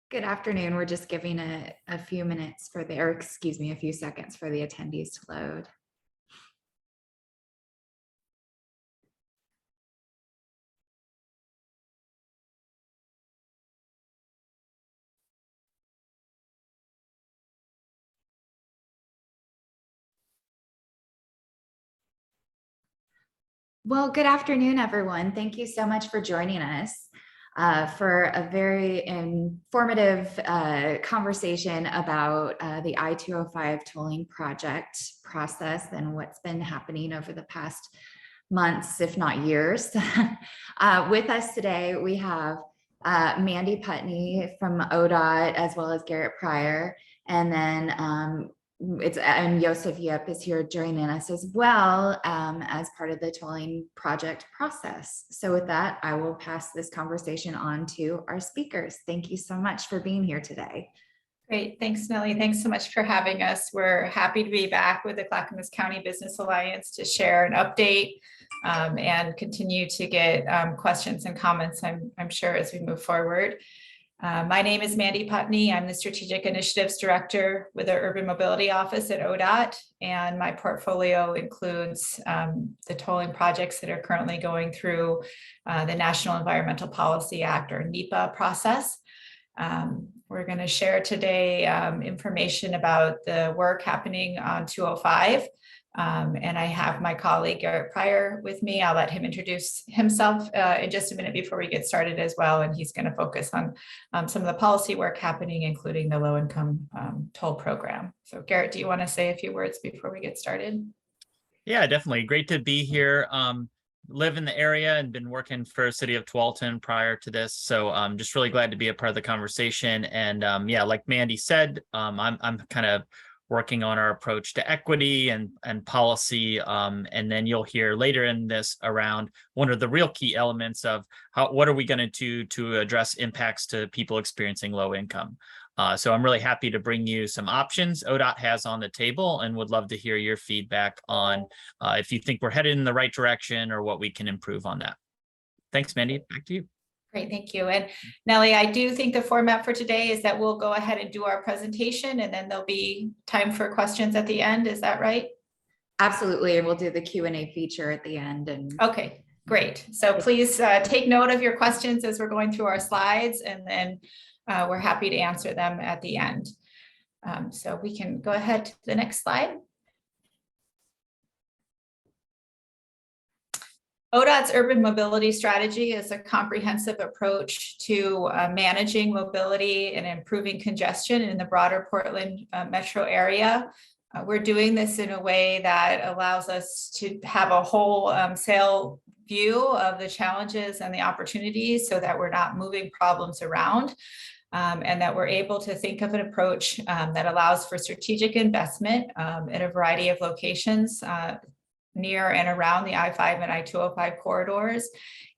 Good afternoon. We're just giving a few minutes for the, or excuse me, a few seconds for the attendees to load. Well, good afternoon, everyone. Thank you so much for joining us for a very informative conversation about the I-205 tolling project process and what's been happening over the past months, if not years. With us today, we have Mandy Putney from ODOT, as well as Garrett Pryor, and then and Joseph Yip is here joining us as well as part of the tolling project process. So with that, I will pass this conversation on to our speakers. Thank you so much for being here today. Great, thanks, Nellie. Thanks so much for having us. We're happy to be back with the Clackamas County Business Alliance to share an update and continue to get questions and comments, I'm sure, as we move forward. My name is Mandy Putney. I'm the Strategic Initiatives Director with the Urban Mobility Office at ODOT, and my portfolio includes the tolling projects that are currently going through the National Environmental Policy Act, or NEPA, process. We're going to share today information about the work happening on 205. And I have my colleague Garrett Pryor with me. I'll let him introduce himself in just a minute before we get started as well. And he's going to focus on some of the policy work happening, including the low-income toll program. So Garrett, do you want to say a few words before we get started? Yeah, definitely. Great to be here. Live in the area and been working for City of Tualatin prior to this. So I'm just really glad to be a part of the conversation. And yeah, like Mandy said, I'm kind of working on our approach to equity and policy. And then you'll hear later in this around one of the real key elements of what are we going to do to address impacts to people experiencing low income. So I'm really happy to bring you some options ODOT has on the table and would love to hear your feedback on if you think we're headed in the right direction or what we can improve on that. Thanks, Mandy. Back to you. Great, thank you. And Nellie, I do think the format for today is that we'll go ahead and do our presentation and then there'll be time for questions at the end. Is that right? Absolutely. And we'll do the Q&A feature at the end. And okay, great. So please take note of your questions as we're going through our slides, and then we're happy to answer them at the end. So we can go ahead to the next slide. ODOT's urban mobility strategy is a comprehensive approach to managing mobility and improving congestion in the broader Portland metro area. We're doing this in a way that allows us to have a whole sail view of the challenges and the opportunities so that we're not moving problems around. And that we're able to think of an approach that allows for strategic investment in a variety of locations near and around the I-5 and I-205 corridors,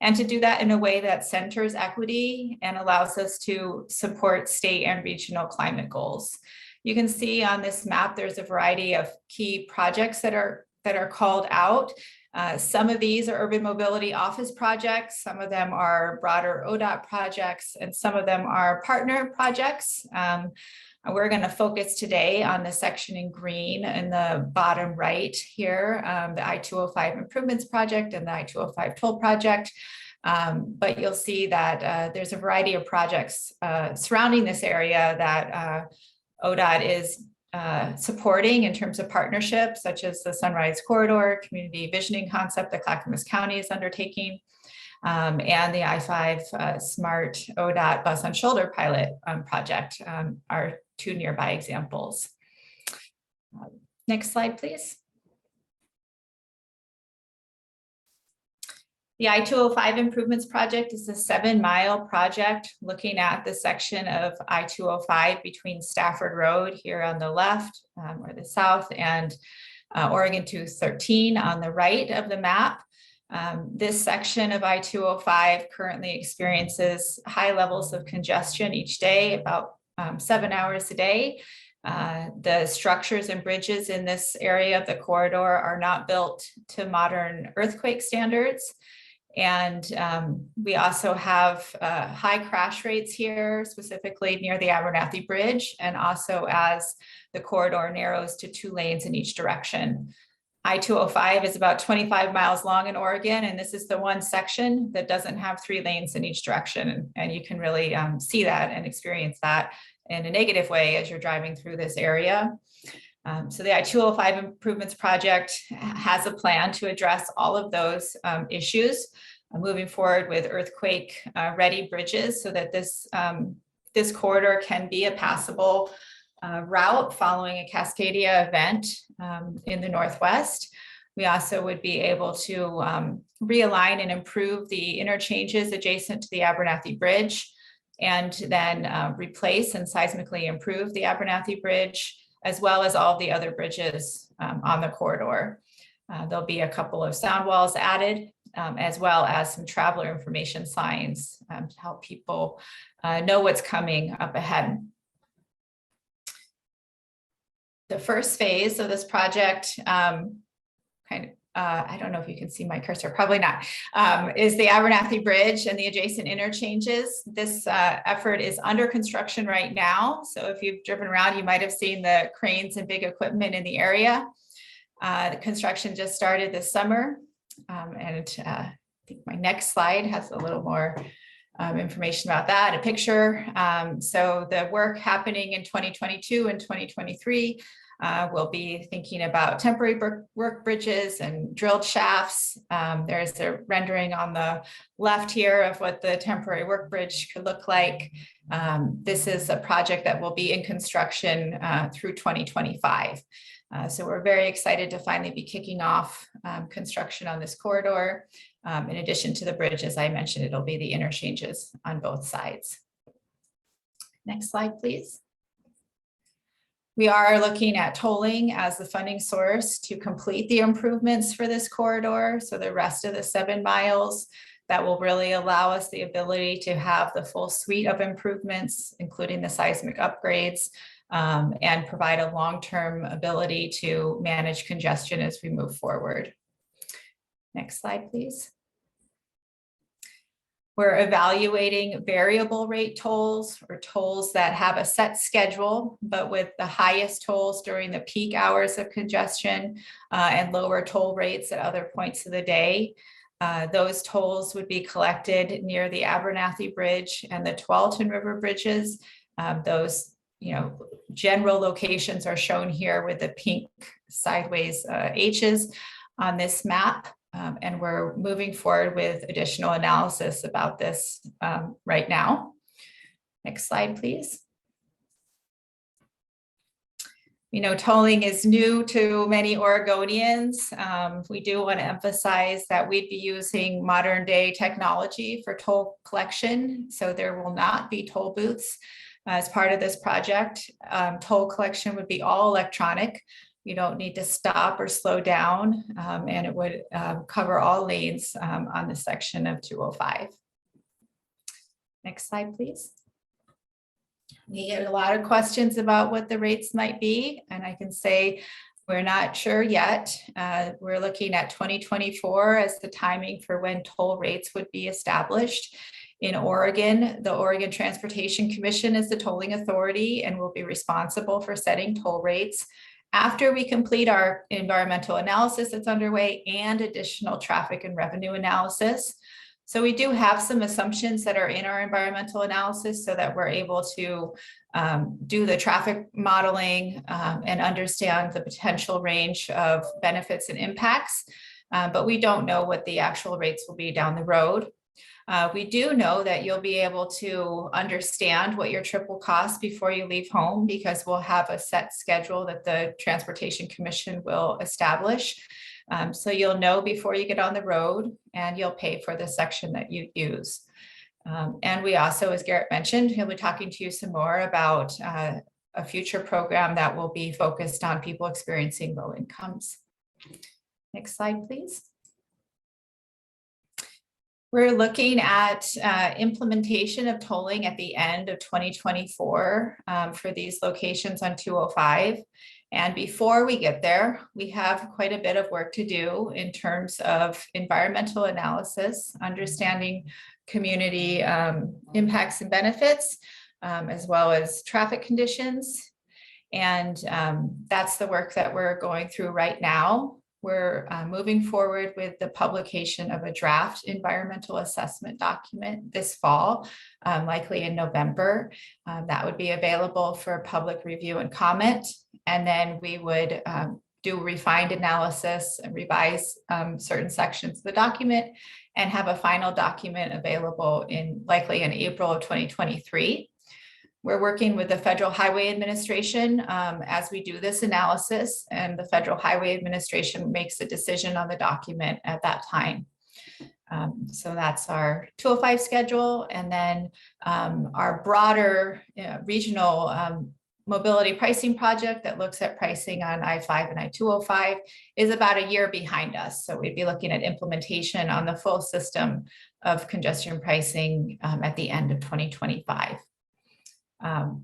and to do that in a way that centers equity and allows us to support state and regional climate goals. You can see on this map, there's a variety of key projects that are called out. Some of these are urban mobility office projects, some of them are broader ODOT projects, and some of them are partner projects. We're going to focus today on the section in green in the bottom right here, the I-205 improvements project and the I-205 toll project. But you'll see that there's a variety of projects surrounding this area that ODOT is supporting in terms of partnerships, such as the Sunrise Corridor, community visioning concept that Clackamas County is undertaking, and the I-5 Smart ODOT Bus on Shoulder pilot project are two nearby examples. Next slide, please. The I-205 improvements project is a 7-mile project looking at the section of I-205 between Stafford Road here on the left or the south and Oregon 213 on the right of the map. This section of I-205 currently experiences high levels of congestion each day, about 7 hours a day. The structures and bridges in this area of the corridor are not built to modern earthquake standards. And we also have high crash rates here, specifically near the Abernathy Bridge, and also as the corridor narrows to 2 lanes in each direction. I-205 is about 25 miles long in Oregon, and this is the one section that doesn't have 3 lanes in each direction. And you can really see that and experience that in a negative way as you're driving through this area. So the I-205 Improvements Project has a plan to address all of those issues, moving forward with earthquake ready bridges so that this corridor can be a passable route following a Cascadia event in the Northwest. We also would be able to realign and improve the interchanges adjacent to the Abernathy Bridge, and then replace and seismically improve the Abernathy Bridge, as well as all the other bridges on the corridor. There'll be a couple of sound walls added, as well as some traveler information signs to help people know what's coming up ahead. The first phase of this project, I don't know if you can see my cursor, probably not, is the Abernathy Bridge and the adjacent interchanges. This effort is under construction right now. So if you've driven around, you might have seen the cranes and big equipment in the area. The construction just started this summer. I think my next slide has a little more information about that, a picture. So the work happening in 2022 and 2023, we'll be thinking about temporary work bridges and drilled shafts. There's a rendering on the left here of what the temporary work bridge could look like. This is a project that will be in construction through 2025. So we're very excited to finally be kicking off construction on this corridor. In addition to the bridge, as I mentioned, it'll be the interchanges on both sides. Next slide, please. We are looking at tolling as the funding source to complete the improvements for this corridor. So the rest of the 7 miles, that will really allow us the ability to have the full suite of improvements, including the seismic upgrades, and provide a long-term ability to manage congestion as we move forward. Next slide, please. We're evaluating variable rate tolls, or tolls that have a set schedule, but with the highest tolls during the peak hours of congestion and lower toll rates at other points of the day. Those tolls would be collected near the Abernathy Bridge and the Tualatin River bridges. Those general locations are shown here with the pink sideways H's on this map. And we're moving forward with additional analysis about this right now. Next slide, please. Tolling is new to many Oregonians. We do want to emphasize that we'd be using modern day technology for toll collection. So there will not be toll booths as part of this project. Toll collection would be all electronic. You don't need to stop or slow down, and it would cover all lanes on the section of 205. Next slide, please. We get a lot of questions about what the rates might be, and I can say we're not sure yet. We're looking at 2024 as the timing for when toll rates would be established. In Oregon, the Oregon Transportation Commission is the tolling authority and will be responsible for setting toll rates after we complete our environmental analysis that's underway and additional traffic and revenue analysis. So we do have some assumptions that are in our environmental analysis so that we're able to do the traffic modeling and understand the potential range of benefits and impacts, but we don't know what the actual rates will be down the road. We do know that you'll be able to understand what your trip will cost before you leave home, because we'll have a set schedule that the Transportation Commission will establish. So you'll know before you get on the road, and you'll pay for the section that you use. And we also, as Garrett mentioned, he'll be talking to you some more about a future program that will be focused on people experiencing low incomes. Next slide, please. We're looking at implementation of tolling at the end of 2024 for these locations on 205. And before we get there, we have quite a bit of work to do in terms of environmental analysis, understanding community impacts and benefits, as well as traffic conditions. And that's the work that we're going through right now. We're moving forward with the publication of a draft environmental assessment document this fall, likely in November. That would be available for public review and comment. And then we would do refined analysis and revise certain sections of the document and have a final document available likely in April of 2023. We're working with the Federal Highway Administration as we do this analysis, and the Federal Highway Administration makes a decision on the document at that time. So that's our 205 schedule. And then our broader regional mobility pricing project that looks at pricing on I-5 and I-205 is about a year behind us. So we'd be looking at implementation on the full system of congestion pricing at the end of 2025.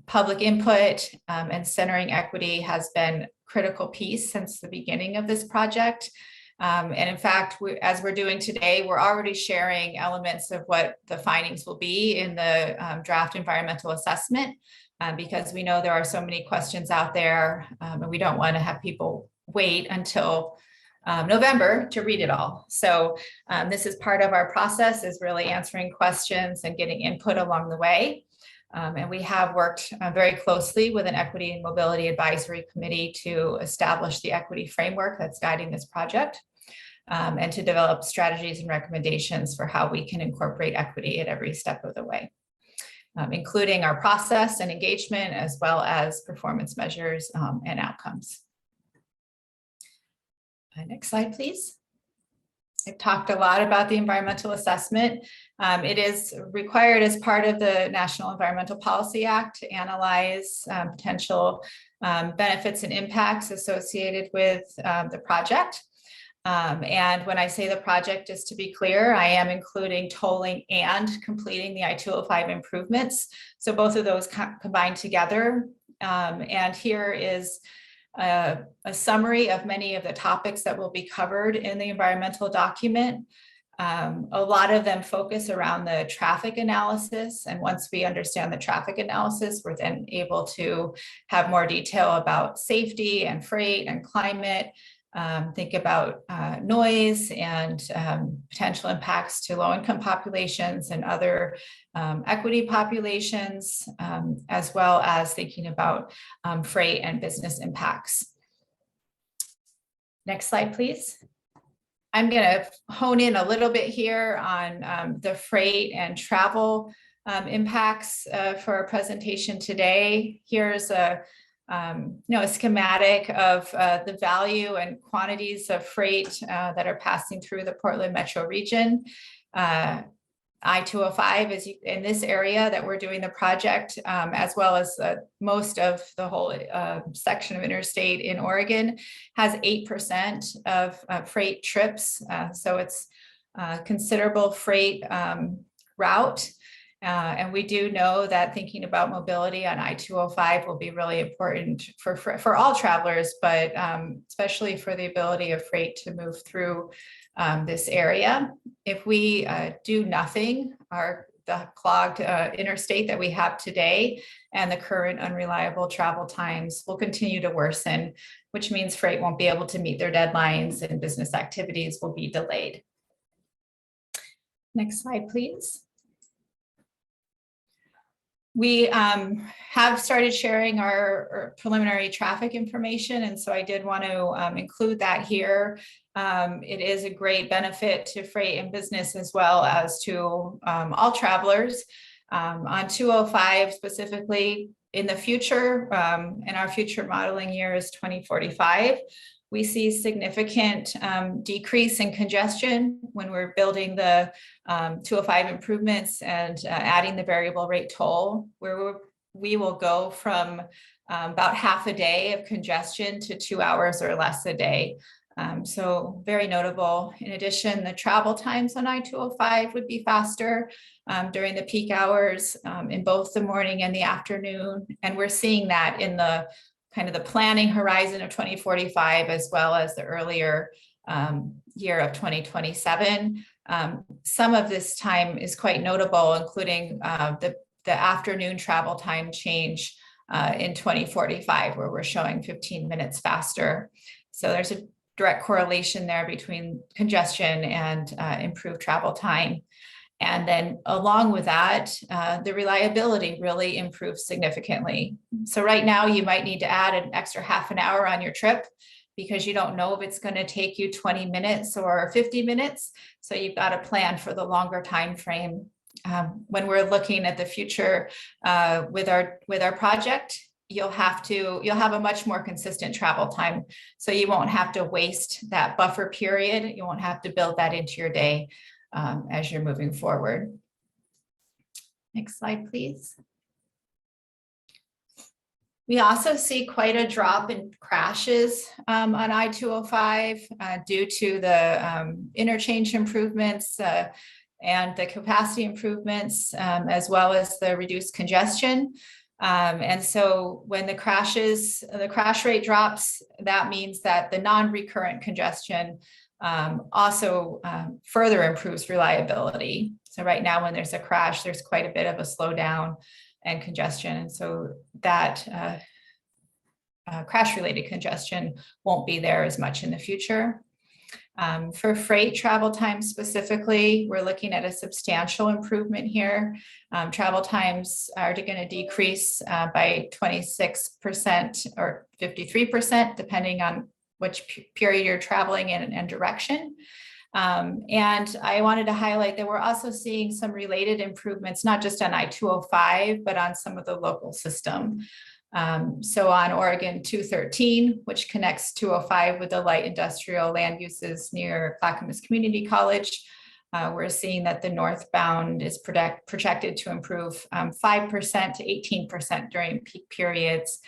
Public input and centering equity has been a critical piece since the beginning of this project. And in fact, as we're doing today, we're already sharing elements of what the findings will be in the draft environmental assessment, because we know there are so many questions out there, and we don't want to have people wait until November to read it all. So this is part of our process, is really answering questions and getting input along the way. And we have worked very closely with an Equity and Mobility Advisory Committee to establish the equity framework that's guiding this project, and to develop strategies and recommendations for how we can incorporate equity at every step of the way, including our process and engagement, as well as performance measures and outcomes. Next slide, please. I've talked a lot about the environmental assessment. It is required as part of the National Environmental Policy Act to analyze potential benefits and impacts associated with the project. And when I say the project, just to be clear, I am including tolling and completing the I-205 improvements. So both of those combined together. And here is a summary of many of the topics that will be covered in the environmental document. A lot of them focus around the traffic analysis. And once we understand the traffic analysis, we're then able to have more detail about safety and freight and climate, think about noise and potential impacts to low-income populations and other equity populations, as well as thinking about freight and business impacts. Next slide, please. I'm going to hone in a little bit here on the freight and travel impacts for our presentation today. Here's a schematic of the value and quantities of freight that are passing through the Portland metro region. I-205 is in this area that we're doing the project, as well as most of the whole section of interstate in Oregon has 8% of freight trips. So it's considerable freight route. And we do know that thinking about mobility on I-205 will be really important for all travelers, but especially for the ability of freight to move through this area. If we do nothing, the clogged interstate that we have today and the current unreliable travel times will continue to worsen, which means freight won't be able to meet their deadlines and business activities will be delayed. Next slide, please. We have started sharing our preliminary traffic information, and so I did want to include that here. It is a great benefit to freight and business as well as to all travelers. On 205 specifically, in the future, in our future modeling year is 2045, we see significant decrease in congestion when we're building the 205 improvements and adding the variable rate toll, where we will go from about half a day of congestion to 2 hours or less a day. So very notable. In addition, the travel times on I-205 would be faster during the peak hours in both the morning and the afternoon. And we're seeing that in the kind of the planning horizon of 2045, as well as the earlier year of 2027. Some of this time is quite notable, including the afternoon travel time change in 2045, where we're showing 15 minutes faster. So there's a direct correlation there between congestion and improved travel time. And then along with that, the reliability really improves significantly. So right now you might need to add an extra half an hour on your trip because you don't know if it's going to take you 20 minutes or 50 minutes. So you've got to plan for the longer time frame. When we're looking at the future with our project, you'll have a much more consistent travel time. So you won't have to waste that buffer period. You won't have to build that into your day as you're moving forward. Next slide, please. We also see quite a drop in crashes on I-205 due to the interchange improvements and the capacity improvements, as well as the reduced congestion. And so when the crash rate drops, that means that the non-recurrent congestion also further improves reliability. So right now, when there's a crash, there's quite a bit of a slowdown and congestion. And so that crash-related congestion won't be there as much in the future. For freight travel time specifically, we're looking at a substantial improvement here. Travel times are going to decrease by 26% or 53%, depending on which period you're traveling in and direction. And I wanted to highlight that we're also seeing some related improvements, not just on I-205, but on some of the local system. So on Oregon 213, which connects 205 with the light industrial land uses near Clackamas Community College, we're seeing that the northbound is projected to improve 5% to 18% during peak periods.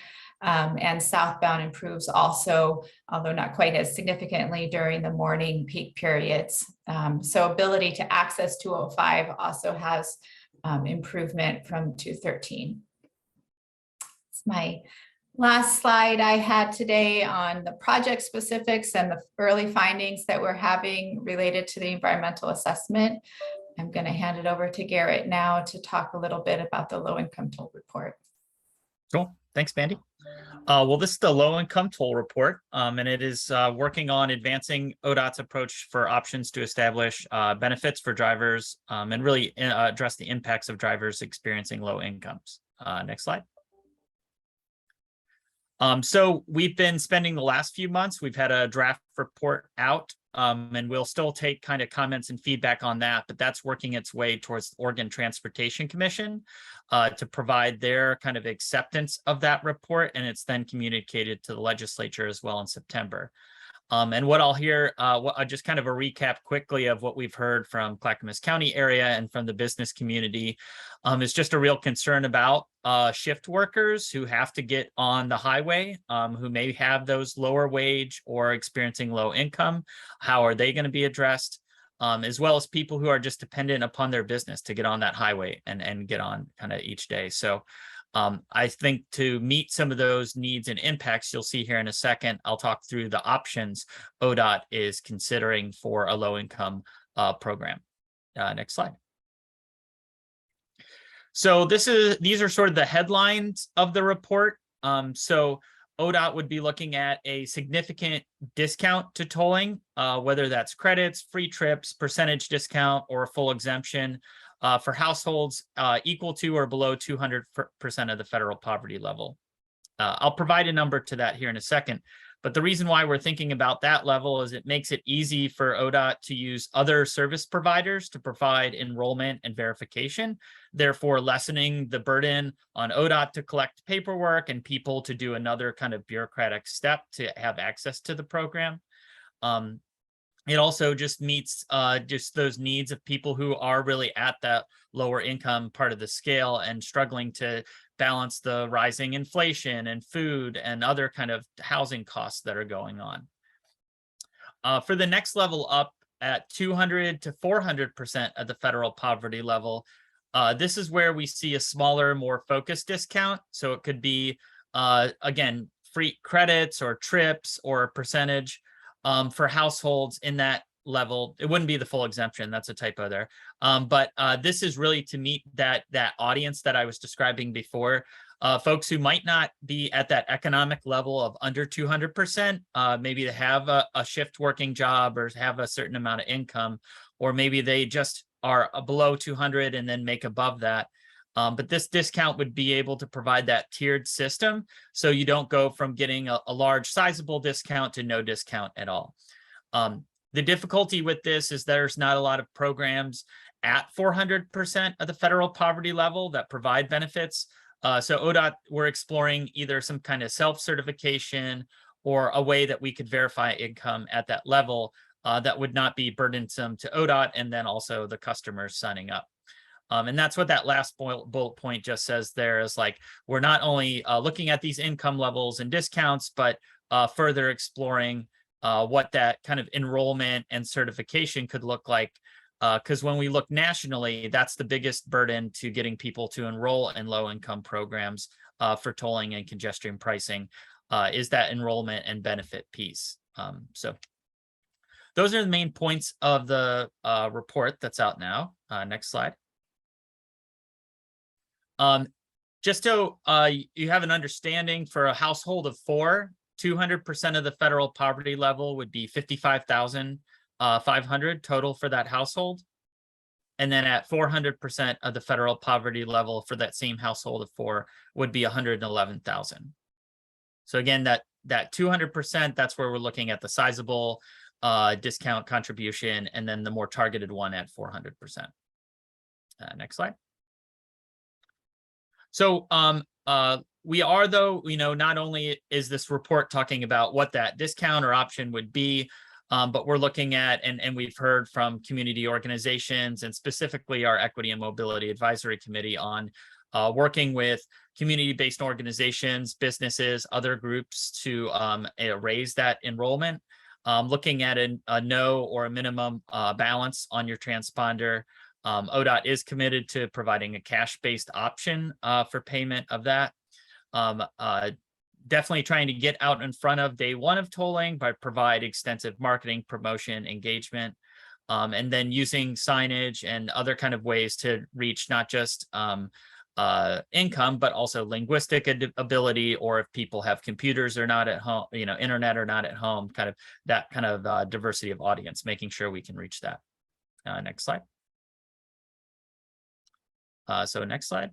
And southbound improves also, although not quite as significantly during the morning peak periods. So ability to access 205 also has improvement from 213. It's my last slide I had today on the project specifics and the early findings that we're having related to the environmental assessment. I'm going to hand it over to Garrett now to talk a little bit about the low-income toll report. Cool. Thanks, Mandy. Well, this is the low-income toll report, and it is working on advancing ODOT's approach for options to establish benefits for drivers and really address the impacts of drivers experiencing low incomes. Next slide. So we've been spending the last few months, we've had a draft report out, and we'll still take kind of comments and feedback on that, but that's working its way towards the Oregon Transportation Commission to provide their kind of acceptance of that report, and it's then communicated to the legislature as well in September. And what I'll hear, just kind of a recap quickly of what we've heard from Clackamas County area and from the business community is just a real concern about shift workers who have to get on the highway, who may have those lower wage or experiencing low income. How are they going to be addressed? As well as people who are just dependent upon their business to get on that highway and get on kind of each day. So I think to meet some of those needs and impacts, you'll see here in a second, I'll talk through the options ODOT is considering for a low-income program. Next slide. So these are sort of the headlines of the report. So ODOT would be looking at a significant discount to tolling, whether that's credits, free trips, percentage discount, or a full exemption for households equal to or below 200% of the federal poverty level. I'll provide a number to that here in a second, but the reason why we're thinking about that level is it makes it easy for ODOT to use other service providers to provide enrollment and verification, therefore lessening the burden on ODOT to collect paperwork and people to do another kind of bureaucratic step to have access to the program. It also just meets just those needs of people who are really at that lower income part of the scale and struggling to balance the rising inflation and food and other kind of housing costs that are going on. For the next level up at 200 to 400% of the federal poverty level, this is where we see a smaller, more focused discount. So it could be, again, free credits or trips or a percentage for households in that level. It wouldn't be the full exemption. That's a typo there. But this is really to meet that audience that I was describing before. Folks who might not be at that economic level of under 200%, maybe they have a shift working job or have a certain amount of income, or maybe they just are below 200 and then make above that. But this discount would be able to provide that tiered system, so you don't go from getting a large sizable discount to no discount at all. The difficulty with this is there's not a lot of programs at 400% of the federal poverty level that provide benefits. So ODOT, we're exploring either some kind of self-certification or a way that we could verify income at that level that would not be burdensome to ODOT and then also the customers signing up. And that's what that last bullet point just says there is, like, we're not only looking at these income levels and discounts, but further exploring what that kind of enrollment and certification could look like. Because when we look nationally, that's the biggest burden to getting people to enroll in low-income programs for tolling and congestion pricing is that enrollment and benefit piece. So those are the main points of the report that's out now. Next slide. Just so you have an understanding, for a household of 4, 200% of the federal poverty level would be $55,500 total for that household. And then at 400% of the federal poverty level for that same household of 4 would be $111,000. So again, that 200%, that's where we're looking at the sizable discount contribution, and then the more targeted one at 400%. Next slide. So we are, though, not only is this report talking about what that discount or option would be, but we're looking at, and we've heard from community organizations and specifically our Equity and Mobility Advisory Committee on working with community-based organizations, businesses, other groups to raise that enrollment, looking at a no or a minimum balance on your transponder. ODOT is committed to providing a cash-based option for payment of that. Definitely trying to get out in front of day one of tolling by provide extensive marketing, promotion, engagement, and then using signage and other kind of ways to reach not just income, but also linguistic ability, or if people have computers or not at home, internet or not at home, kind of that kind of diversity of audience, making sure we can reach that. Next slide. So next slide.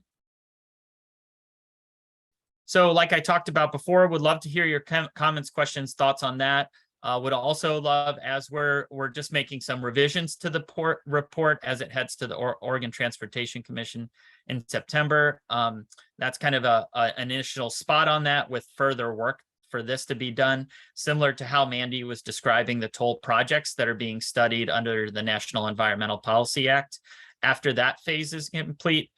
So like I talked about before, would love to hear your comments, questions, thoughts on that. Would also love, as we're just making some revisions to the report as it heads to the Oregon Transportation Commission in September. That's kind of an initial spot on that, with further work for this to be done, similar to how Mandy was describing the toll projects that are being studied under the National Environmental Policy Act. After that phase is complete,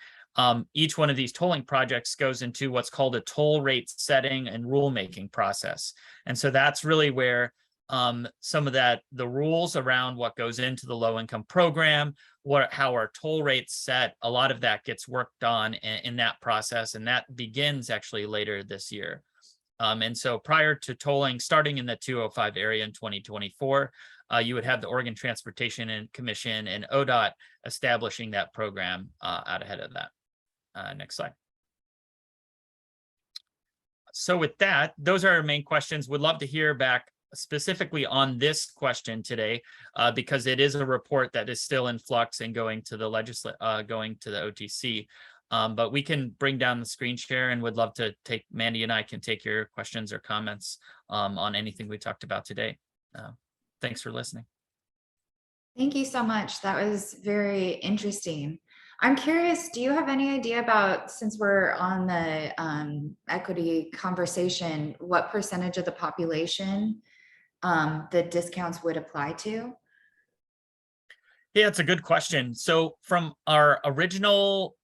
each one of these tolling projects goes into what's called a toll rate setting and rulemaking process. And so that's really where some of the rules around what goes into the low income program, how our toll rates set, a lot of that gets worked on in that process. And that begins actually later this year. And so prior to tolling starting in the 205 area in 2024, you would have the Oregon Transportation Commission and ODOT establishing that program out ahead of that. Next slide. So with that, those are our main questions. Would love to hear back specifically on this question today, because it is a report that is still in flux and going to the OTC. But we can bring down the screen share, and would love to Mandy and I can take your questions or comments on anything we talked about today. Thanks for listening. Thank you so much. That was very interesting. I'm curious, do you have any idea about, since we're on the equity conversation, what percentage of the population the discounts would apply to? Yeah, it's a good question. So from our original,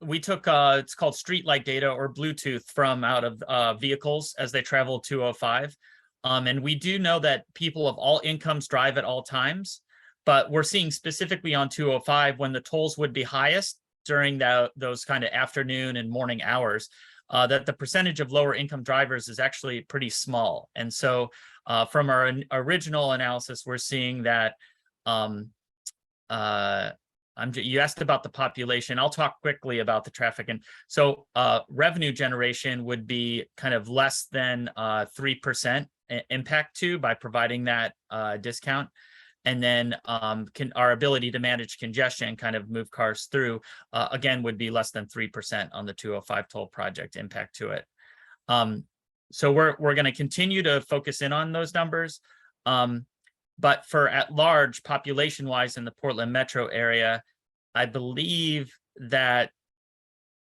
we took it's called streetlight data or Bluetooth from out of vehicles as they travel 205. And we do know that people of all incomes drive at all times, but we're seeing specifically on 205 when the tolls would be highest during those kind of afternoon and morning hours, that the percentage of lower income drivers is actually pretty small. And so from our original analysis, we're seeing that you asked about the population. I'll talk quickly about the traffic. And so revenue generation would be kind of less than 3% impact to by providing that discount. And then our ability to manage congestion, kind of move cars through, again, would be less than 3% on the 205 toll project impact to it. So we're going to continue to focus in on those numbers. But for at large, population-wise in the Portland metro area, I believe that,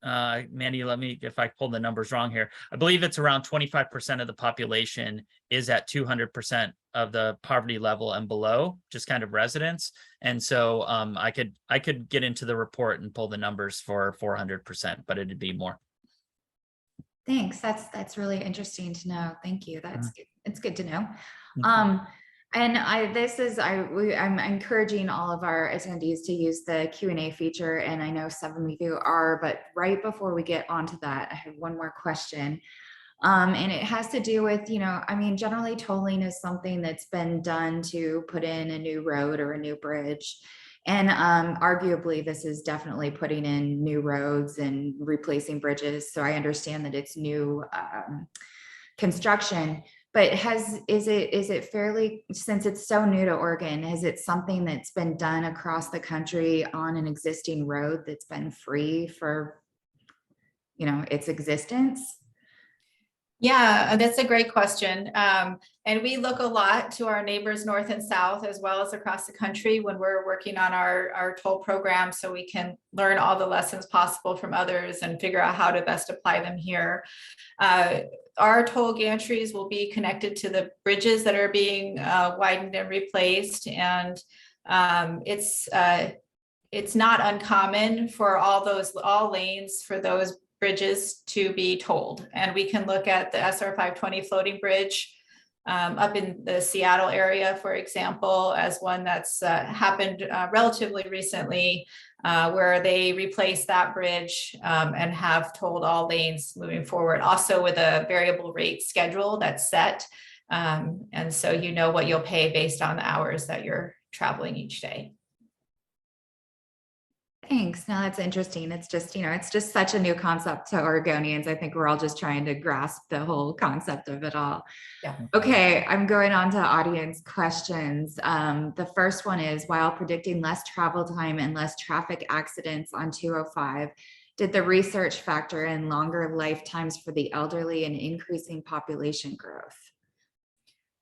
Mandy, let me, if I pulled the numbers wrong here, I believe it's around 25% of the population is at 200% of the poverty level and below, just kind of residents. And so I could get into the report and pull the numbers for 400%, but it'd be more. Thanks. That's really interesting to know. Thank you. It's good to know. And I'm encouraging all of our attendees to use the Q&A feature, and I know some of you are, but right before we get onto that, I have one more question. And it has to do with, generally tolling is something that's been done to put in a new road or a new bridge. And arguably, this is definitely putting in new roads and replacing bridges. So I understand that it's new construction. But is it fairly, since it's so new to Oregon, is it something that's been done across the country on an existing road that's been free for, its existence? Yeah, that's a great question. And we look a lot to our neighbors north and south, as well as across the country when we're working on our toll program, so we can learn all the lessons possible from others and figure out how to best apply them here. Our toll gantries will be connected to the bridges that are being widened and replaced. And it's not uncommon for all lanes for those bridges to be tolled. And we can look at the SR 520 floating bridge up in the Seattle area, for example, as one that's happened relatively recently, where they replaced that bridge and have tolled all lanes moving forward, also with a variable rate schedule that's set. And so you know what you'll pay based on the hours that you're traveling each day. Thanks. No, that's interesting. It's just, it's just such a new concept to Oregonians. I think we're all just trying to grasp the whole concept of it all. Yeah. Okay, I'm going on to audience questions. The first one is, while predicting less travel time and less traffic accidents on 205, did the research factor in longer lifetimes for the elderly and increasing population growth?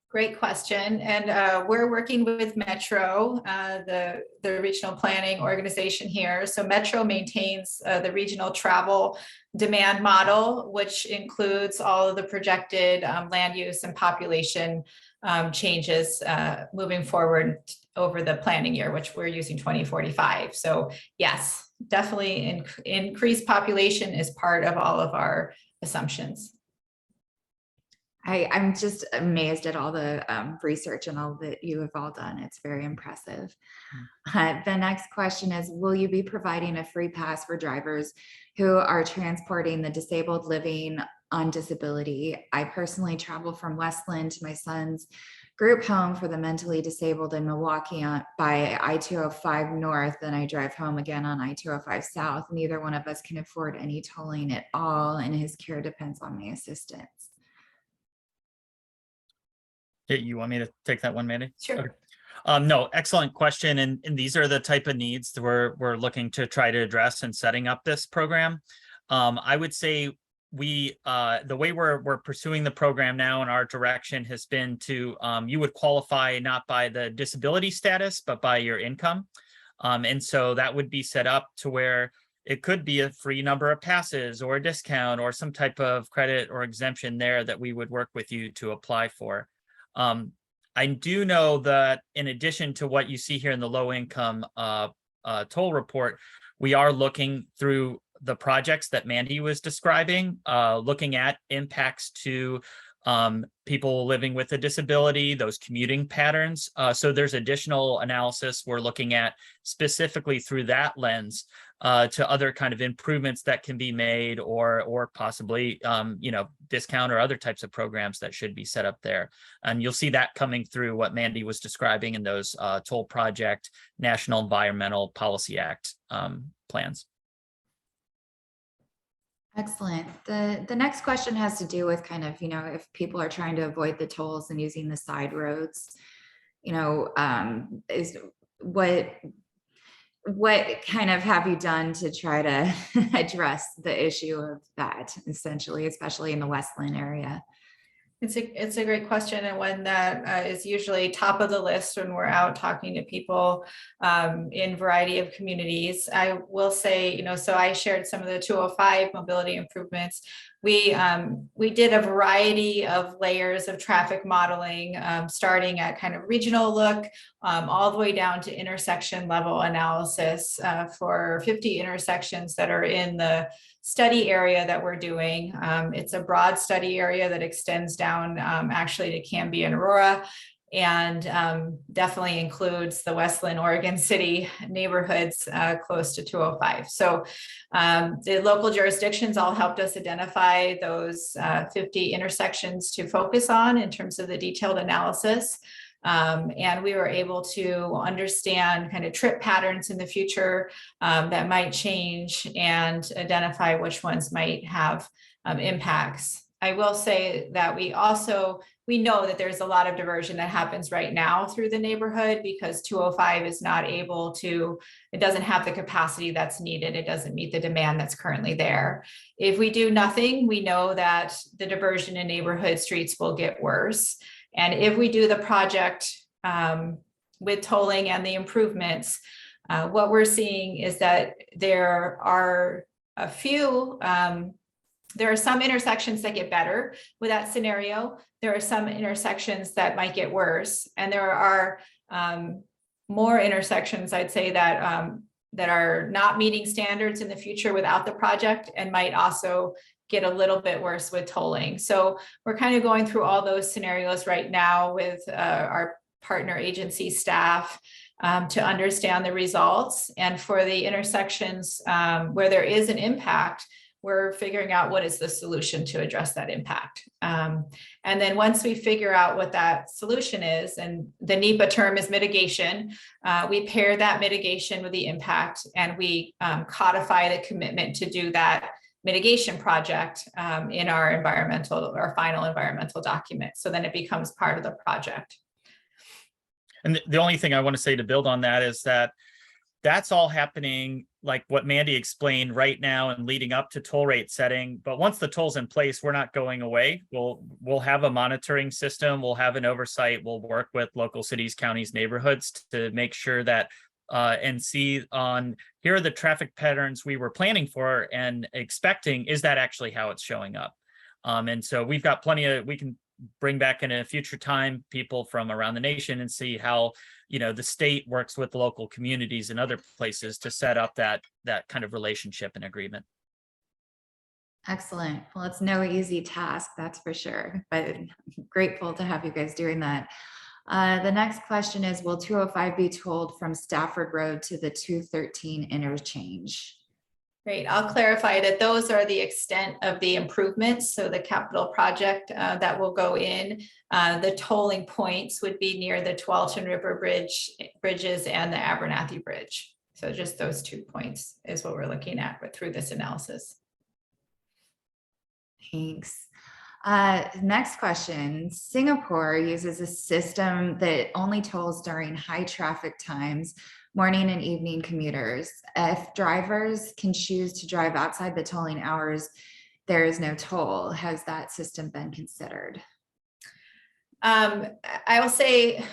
Great question. And we're working with Metro, the regional planning organization here. So Metro maintains the regional travel demand model, which includes all of the projected land use and population changes moving forward over the planning year, which we're using 2045. So yes, definitely increased population is part of all of our assumptions. I'm just amazed at all the research and all that you have all done. It's very impressive. The next question is, will you be providing a free pass for drivers who are transporting the disabled living on disability? I personally travel from Westland to my son's group home for the mentally disabled in Milwaukee by I-205 North, and I drive home again on I-205 South. Neither one of us can afford any tolling at all, and his care depends on my assistance. You want me to take that one, Mandy? Sure. Okay. No, excellent question. And these are the type of needs that we're looking to try to address in setting up this program. I would say the way we're pursuing the program now and our direction has been to, you would qualify not by the disability status, but by your income. And so that would be set up to where it could be a free number of passes or a discount or some type of credit or exemption there that we would work with you to apply for. I do know that in addition to what you see here in the low income toll report, we are looking through the projects that Mandy was describing, looking at impacts to people living with a disability, those commuting patterns. So there's additional analysis we're looking at specifically through that lens to other kind of improvements that can be made, or possibly discount or other types of programs that should be set up there. And you'll see that coming through what Mandy was describing in those Toll Project National Environmental Policy Act plans. Excellent. The next question has to do with kind of, if people are trying to avoid the tolls and using the side roads, is what kind of have you done to try to address the issue of that, essentially, especially in the Westland area? It's a great question, and one that is usually top of the list when we're out talking to people in a variety of communities. I will say, so I shared some of the 205 mobility improvements. We did a variety of layers of traffic modeling, starting at kind of regional look, all the way down to intersection level analysis for 50 intersections that are in the study area that we're doing. It's a broad study area that extends down actually to Canby and Aurora, and definitely includes the Westland, Oregon City neighborhoods close to 205. So the local jurisdictions all helped us identify those 50 intersections to focus on in terms of the detailed analysis. And we were able to understand kind of trip patterns in the future that might change and identify which ones might have impacts. I will say that we know that there's a lot of diversion that happens right now through the neighborhood because 205 is not able to, it doesn't have the capacity that's needed. It doesn't meet the demand that's currently there. If we do nothing, we know that the diversion in neighborhood streets will get worse. And if we do the project with tolling and the improvements, what we're seeing is that there are some intersections that get better with that scenario. There are some intersections that might get worse. And there are more intersections, I'd say, that are not meeting standards in the future without the project and might also get a little bit worse with tolling. So we're kind of going through all those scenarios right now with our partner agency staff to understand the results. And for the intersections where there is an impact, we're figuring out what is the solution to address that impact. And then once we figure out what that solution is, and the NEPA term is mitigation, we pair that mitigation with the impact, and we codify the commitment to do that mitigation project in our final environmental document. So then it becomes part of the project. And the only thing I want to say to build on that is that that's all happening like what Mandy explained right now and leading up to toll rate setting. But once the toll's in place, we're not going away. We'll have a monitoring system. We'll have an oversight. We'll work with local cities, counties, neighborhoods to make sure that and see on here are the traffic patterns we were planning for and expecting. Is that actually how it's showing up? And so we've got we can bring back in a future time people from around the nation and see how the state works with local communities and other places to set up that kind of relationship and agreement. Excellent. Well, it's no easy task, that's for sure, but I'm grateful to have you guys doing that. The next question is, will 205 be tolled from Stafford Road to the 213 interchange? Great. I'll clarify that those are the extent of the improvements. So the capital project that will go in, the tolling points would be near the Tualatin River bridges and the Abernathy Bridge. So just those 2 points is what we're looking at through this analysis. Thanks. Next question. Singapore uses a system that only tolls during high traffic times, morning and evening commuters. If drivers can choose to drive outside the tolling hours, there is no toll. Has that system been considered? I will say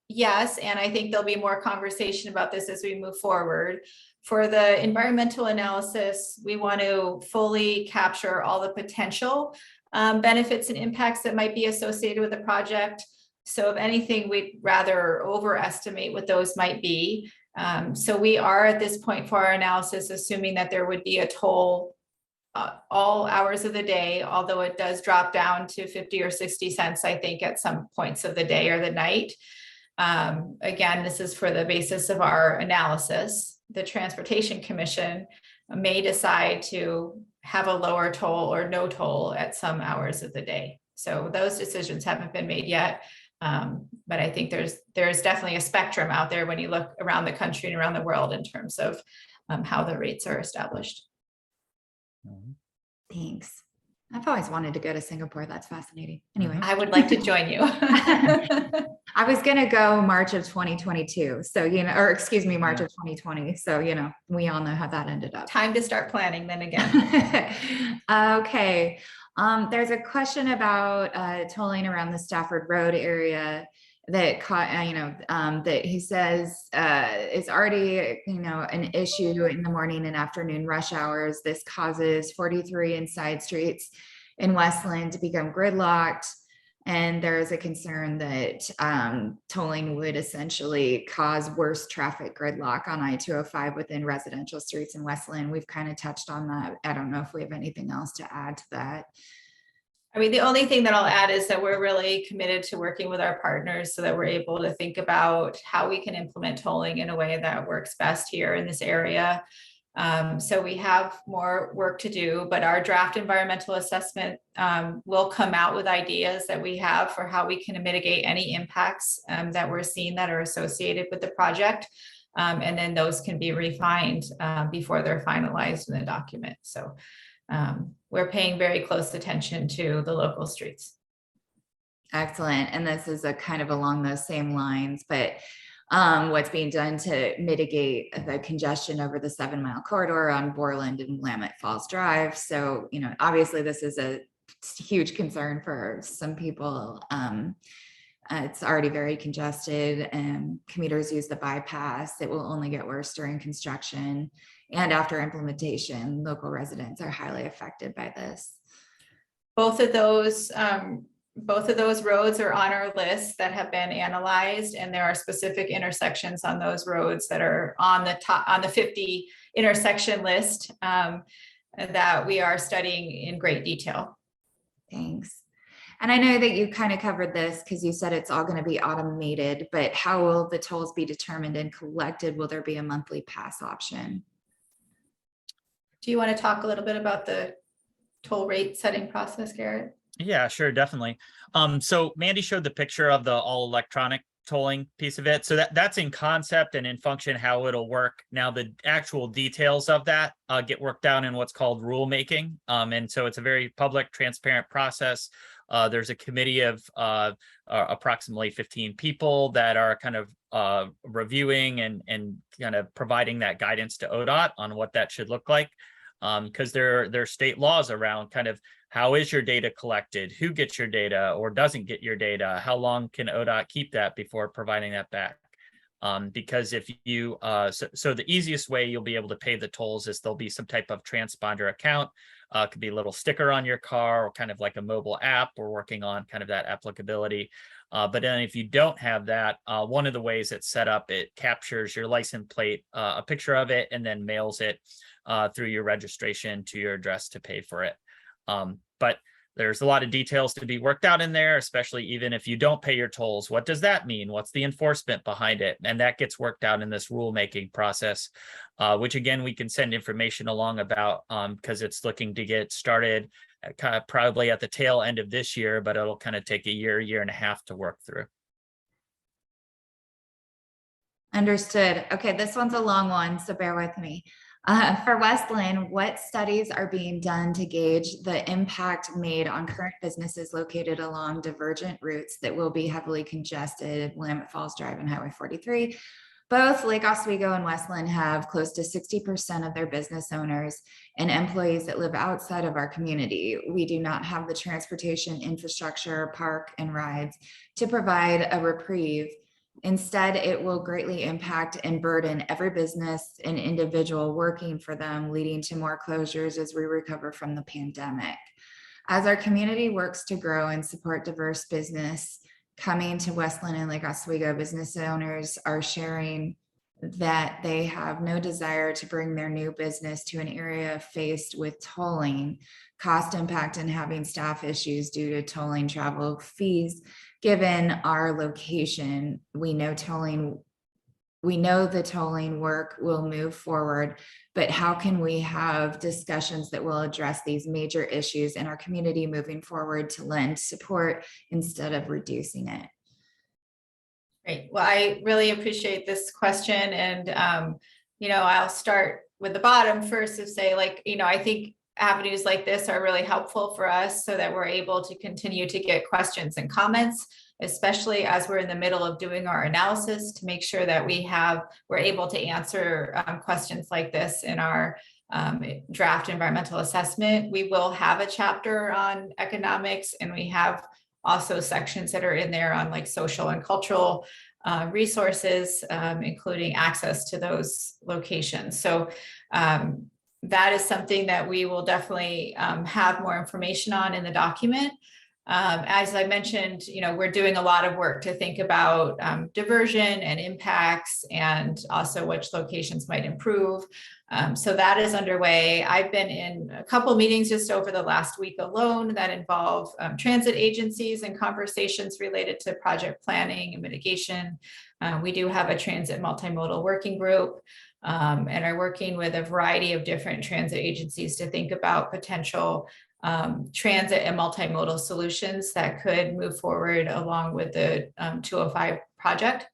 yes, and I think there'll be more conversation about this as we move forward. For the environmental analysis, we want to fully capture all the potential benefits and impacts that might be associated with the project. So if anything, we'd rather overestimate what those might be. So we are at this point for our analysis, assuming that there would be a toll all hours of the day, although it does drop down to 50 or 60 cents, I think, at some points of the day or the night. Again, this is for the basis of our analysis. The Transportation Commission may decide to have a lower toll or no toll at some hours of the day. So those decisions haven't been made yet. But I think there's definitely a spectrum out there when you look around the country and around the world in terms of how the rates are established. Thanks. I've always wanted to go to Singapore. That's fascinating. Anyway, I would like to join you. I was going to go March of 2022. So, or excuse me, March of 2020. So, we all know how that ended up. Time to start planning then again. Okay. There's a question about tolling around the Stafford Road area that that he says is already, an issue in the morning and afternoon rush hours. This causes 43 and side streets in Westland to become gridlocked. And there is a concern that tolling would essentially cause worse traffic gridlock on I-205 within residential streets in Westland. We've kind of touched on that. I don't know if we have anything else to add to that. I mean, the only thing that I'll add is that we're really committed to working with our partners so that we're able to think about how we can implement tolling in a way that works best here in this area. So we have more work to do, but our draft environmental assessment will come out with ideas that we have for how we can mitigate any impacts that we're seeing that are associated with the project. And then those can be refined before they're finalized in the document. So we're paying very close attention to the local streets. Excellent. And this is a kind of along those same lines, but what's being done to mitigate the congestion over the 7 mile corridor on Borland and Willamette Falls Drive. So, obviously this is a huge concern for some people. It's already very congested and commuters use the bypass. It will only get worse during construction. And after implementation, local residents are highly affected by this. Both of those roads are on our list that have been analyzed, and there are specific intersections on those roads that are on the 50 intersection list that we are studying in great detail. Thanks. And I know that you kind of covered this because you said it's all going to be automated, but how will the tolls be determined and collected? Will there be a monthly pass option? Do you want to talk a little bit about the toll rate setting process, Garrett? Yeah, sure, definitely. So Mandy showed the picture of the all electronic tolling piece of it. So that's in concept and in function how it'll work. Now the actual details of that get worked out in what's called rulemaking. And so it's a very public, transparent process. There's a committee of approximately 15 people that are kind of reviewing and kind of providing that guidance to ODOT on what that should look like. Because there are state laws around kind of how is your data collected, who gets your data or doesn't get your data, how long can ODOT keep that before providing that back? Because if you, so the easiest way you'll be able to pay the tolls is there'll be some type of transponder account. It could be a little sticker on your car or kind of like a mobile app. We're working on kind of that applicability. But then if you don't have that, one of the ways it's set up, it captures your license plate, a picture of it, and then mails it through your registration to your address to pay for it. But there's a lot of details to be worked out in there, especially even if you don't pay your tolls. What does that mean? What's the enforcement behind it? And that gets worked out in this rulemaking process, which again, we can send information along about because it's looking to get started kind of probably at the tail end of this year, but it'll kind of take a year and a half to work through. Understood. Okay, this one's a long one, so bear with me. For Westland, what studies are being done to gauge the impact made on current businesses located along divergent routes that will be heavily congested, Willamette Falls Drive and Highway 43? Both Lake Oswego and Westland have close to 60% of their business owners and employees that live outside of our community. We do not have the transportation infrastructure, park and rides to provide a reprieve. Instead, it will greatly impact and burden every business and individual working for them, leading to more closures as we recover from the pandemic. As our community works to grow and support diverse business coming to Westland and Lake Oswego, business owners are sharing that they have no desire to bring their new business to an area faced with tolling, cost impact, and having staff issues due to tolling travel fees. Given our location, we know the tolling work will move forward, but how can we have discussions that will address these major issues in our community moving forward to lend support instead of reducing it? Great. Well, I really appreciate this question. And, I'll start with the bottom first to say, I think avenues like this are really helpful for us so that we're able to continue to get questions and comments, especially as we're in the middle of doing our analysis, to make sure that we're able to answer questions like this in our draft environmental assessment. We will have a chapter on economics, and we have also sections that are in there on like social and cultural resources, including access to those locations. So that is something that we will definitely have more information on in the document. As I mentioned, we're doing a lot of work to think about diversion and impacts, and also which locations might improve. So that is underway. I've been in a couple meetings just over the last week alone that involve transit agencies and conversations related to project planning and mitigation. We do have a transit multimodal working group, and are working with a variety of different transit agencies to think about potential transit and multimodal solutions that could move forward along with the 205 project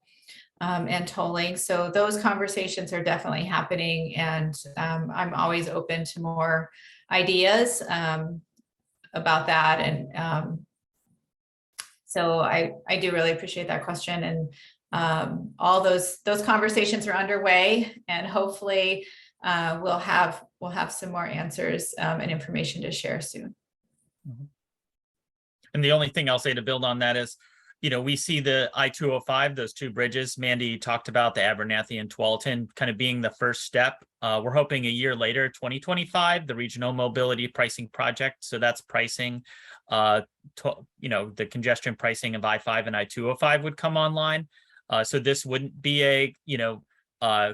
and tolling. So those conversations are definitely happening, and I'm always open to more ideas about that. And so I do really appreciate that question, and all those conversations are underway, and hopefully we'll have some more answers and information to share soon. And the only thing I'll say to build on that is, we see the I-205, those two bridges Mandy talked about, the Abernathy and Tualatin, kind of being the first step. We're hoping a year later, 2025, the Regional Mobility Pricing Project. So that's pricing, the congestion pricing of I-5 and I-205 would come online. So this wouldn't be a,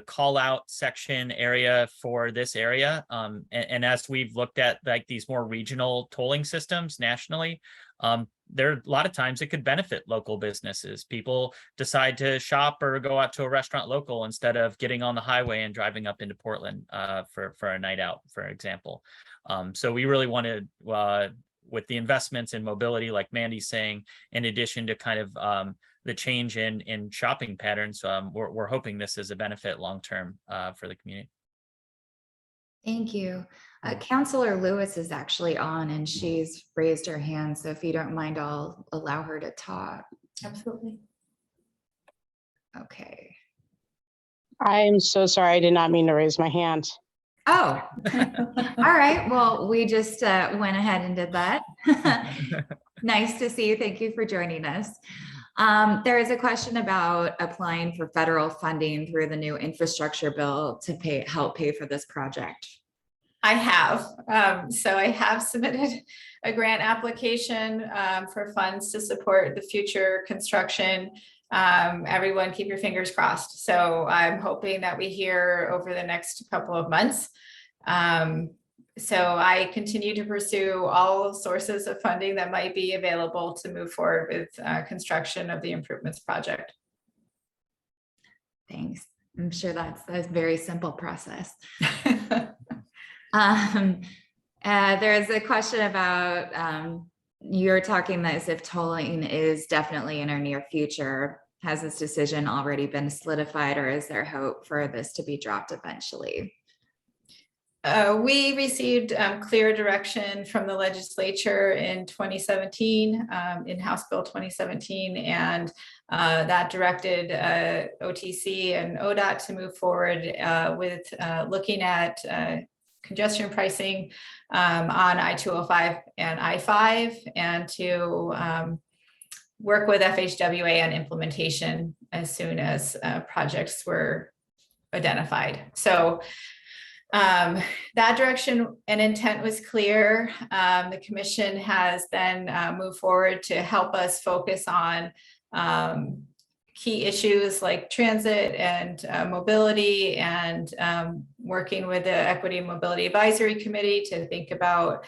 call out section area for this area. And as we've looked at like these more regional tolling systems nationally, there are a lot of times it could benefit local businesses. People decide to shop or go out to a restaurant local instead of getting on the highway and driving up into Portland for a night out, for example. So we really wanted, with the investments in mobility, like Mandy's saying, in addition to kind of the change in shopping patterns, we're hoping this is a benefit long-term for the community. Thank you. Councilor Lewis is actually on, and she's raised her hand. So if you don't mind, I'll allow her to talk. Absolutely. Okay. I'm so sorry. I did not mean to raise my hand. Oh, all right. Well, we just went ahead and did that. Nice to see you. Thank you for joining us. There is a question about applying for federal funding through the new infrastructure bill to help pay for this project. I have. So I have submitted a grant application for funds to support the future construction. Everyone keep your fingers crossed. So I'm hoping that we hear over the next couple of months. So I continue to pursue all sources of funding that might be available to move forward with construction of the improvements project. Thanks. I'm sure that's a very simple process. There's a question about you're talking as if tolling is definitely in our near future. Has this decision already been solidified, or is there hope for this to be dropped eventually? We received clear direction from the legislature in 2017, in House Bill 2017, and that directed OTC and ODOT to move forward with looking at congestion pricing on I-205 and I-5, and to work with FHWA on implementation as soon as projects were identified. So that direction and intent was clear. The commission has then moved forward to help us focus on key issues like transit and mobility, and working with the Equity and Mobility Advisory Committee to think about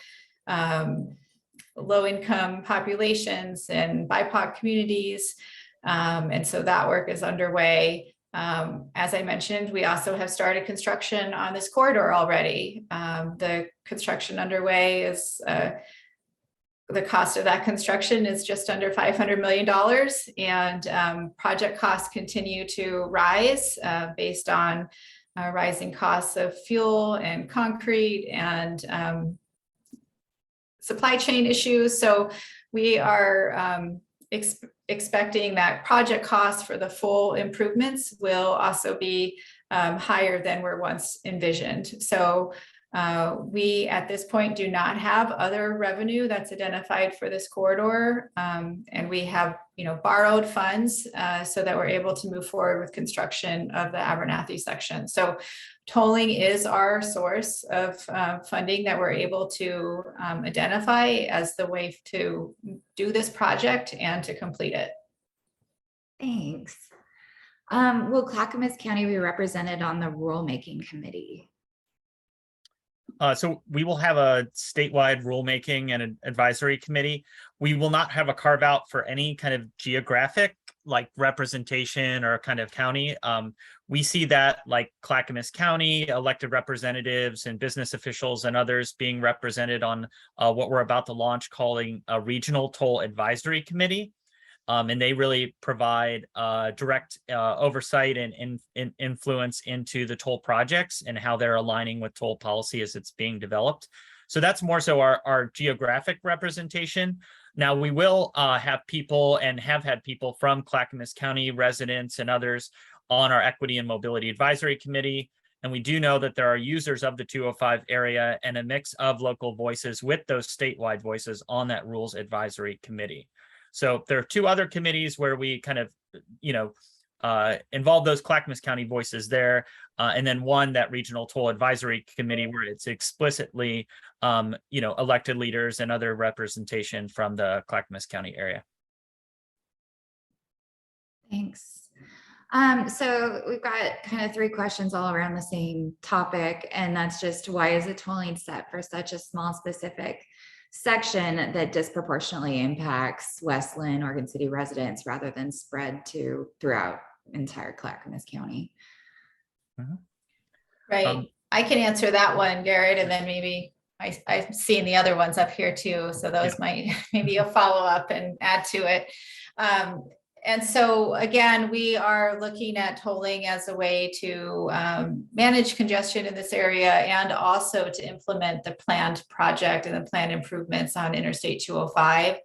low-income populations and BIPOC communities. And so that work is underway. As I mentioned, we also have started construction on this corridor already. The construction underway is the cost of that construction is just under $500 million, and project costs continue to rise based on rising costs of fuel and concrete and supply chain issues. So we are expecting that project costs for the full improvements will also be higher than were once envisioned. So we at this point do not have other revenue that's identified for this corridor, and we have borrowed funds so that we're able to move forward with construction of the Abernathy section. So tolling is our source of funding that we're able to identify as the way to do this project and to complete it. Thanks. Will Clackamas County be represented on the rulemaking committee? So we will have a statewide rulemaking and an advisory committee. We will not have a carve out for any kind of geographic like representation or kind of county. We see that like Clackamas County elected representatives and business officials and others being represented on what we're about to launch, calling a regional toll advisory committee. And they really provide direct oversight and influence into the toll projects and how they're aligning with toll policy as it's being developed. So that's more so our geographic representation. Now we will have people and have had people from Clackamas County residents and others on our Equity and Mobility Advisory Committee. And we do know that there are users of the 205 area and a mix of local voices with those statewide voices on that Rules Advisory Committee. So there are two other committees where we kind of, involve those Clackamas County voices there. And then one, that Regional Toll Advisory Committee, where it's explicitly, elected leaders and other representation from the Clackamas County area. Thanks. So we've got kind of three questions all around the same topic, and that's just why is the tolling set for such a small specific section that disproportionately impacts Westland, Oregon City residents rather than spread to throughout entire Clackamas County? Right. I can answer that one, Garrett, and then maybe I've seen the other ones up here too. So those might, maybe you'll follow up and add to it. And so again, we are looking at tolling as a way to manage congestion in this area and also to implement the planned project and the planned improvements on Interstate 205.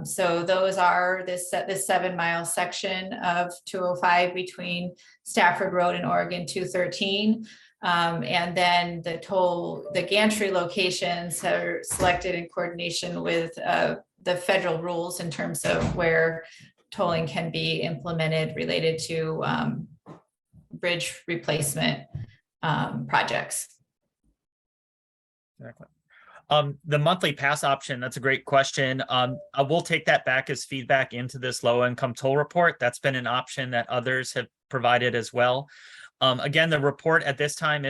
So those are this 7-mile section of 205 between Stafford Road and Oregon 213. And then the gantry locations are selected in coordination with the federal rules in terms of where tolling can be implemented related to bridge replacement projects. Exactly. The monthly pass option, that's a great question. I will take that back as feedback into this low income toll report. That's been an option that others have provided as well. Again, the report at this time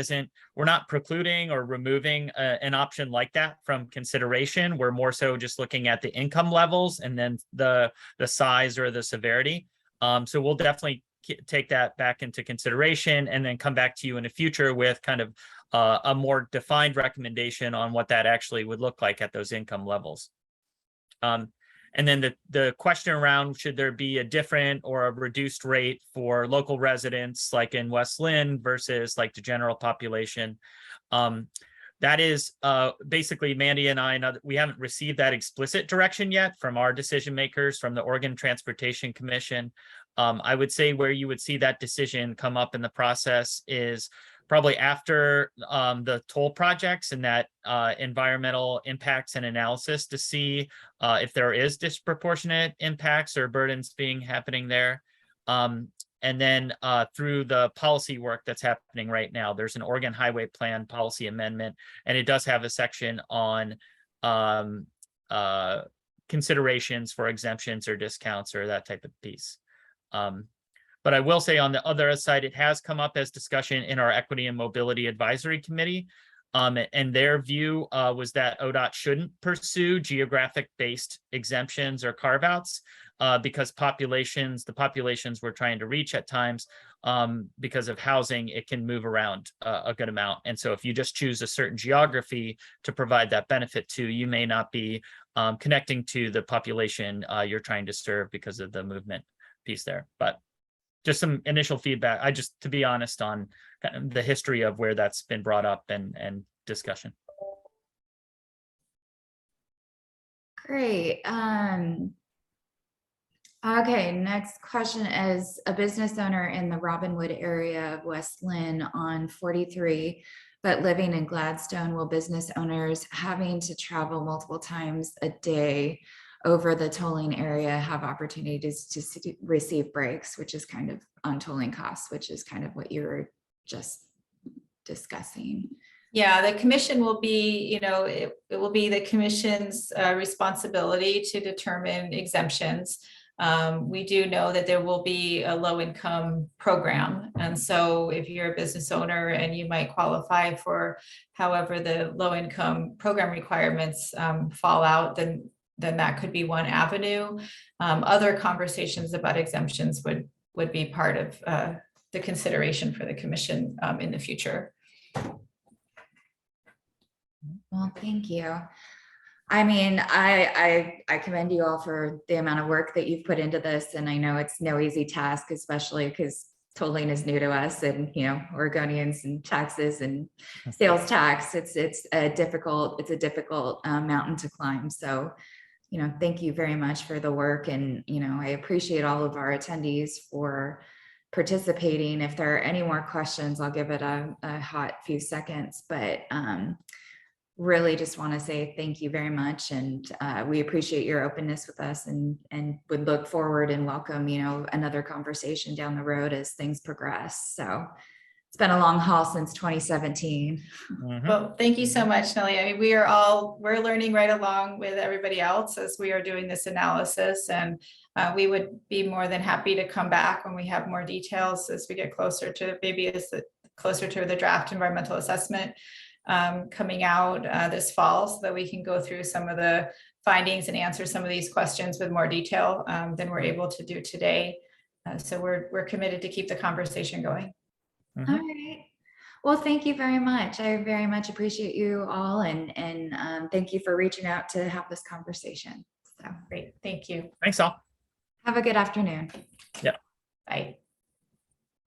we're not precluding or removing an option like that from consideration. We're more so just looking at the income levels and then the size or the severity. So we'll definitely take that back into consideration and then come back to you in the future with kind of a more defined recommendation on what that actually would look like at those income levels. And then the question around, should there be a different or a reduced rate for local residents like in West Lynn versus like the general population? That is basically Mandy and I, we haven't received that explicit direction yet from our decision makers from the Oregon Transportation Commission. I would say where you would see that decision come up in the process is probably after the toll projects and that environmental impacts and analysis to see if there is disproportionate impacts or burdens happening there. And then through the policy work that's happening right now, there's an Oregon Highway Plan policy amendment, and it does have a section on considerations for exemptions or discounts or that type of piece. But I will say on the other side, it has come up as discussion in our Equity and Mobility Advisory Committee. And their view was that ODOT shouldn't pursue geographic-based exemptions or carve-outs because the populations we're trying to reach at times, because of housing, it can move around a good amount. And so if you just choose a certain geography to provide that benefit to, you may not be connecting to the population you're trying to serve because of the movement piece there. But just some initial feedback. To be honest, on kind of the history of where that's been brought up and discussion. Great. Okay, next question is a business owner in the Robinwood area of West Lynn on 43, but living in Gladstone, will business owners having to travel multiple times a day over the tolling area have opportunities to receive breaks, which is kind of on tolling costs, which is kind of what you were just discussing? Yeah, the commission will be, it will be the commission's responsibility to determine exemptions. We do know that there will be a low income program. And so if you're a business owner and you might qualify for however the low income program requirements fall out, then that could be one avenue. Other conversations about exemptions would be part of the consideration for the commission in the future. Well, thank you. I mean, I commend you all for the amount of work that you've put into this. And I know it's no easy task, especially because tolling is new to us and, Oregonians and taxes and sales tax. It's a difficult mountain to climb. So, thank you very much for the work. And, I appreciate all of our attendees for participating. If there are any more questions, I'll give it a hot few seconds, but really just want to say thank you very much. And we appreciate your openness with us and would look forward and welcome, another conversation down the road as things progress. So it's been a long haul since 2017. Mm-hmm. Well, thank you so much, Nellie. I mean, we're learning right along with everybody else as we are doing this analysis, and we would be more than happy to come back when we have more details as we get closer to the draft environmental assessment coming out this fall, so that we can go through some of the findings and answer some of these questions with more detail than we're able to do today. So we're committed to keep the conversation going. Mm-hmm. All right. Well, thank you very much. I very much appreciate you all, and thank you for reaching out to have this conversation. So Great. Thank you. Thanks all. have a good afternoon. Yeah. Bye.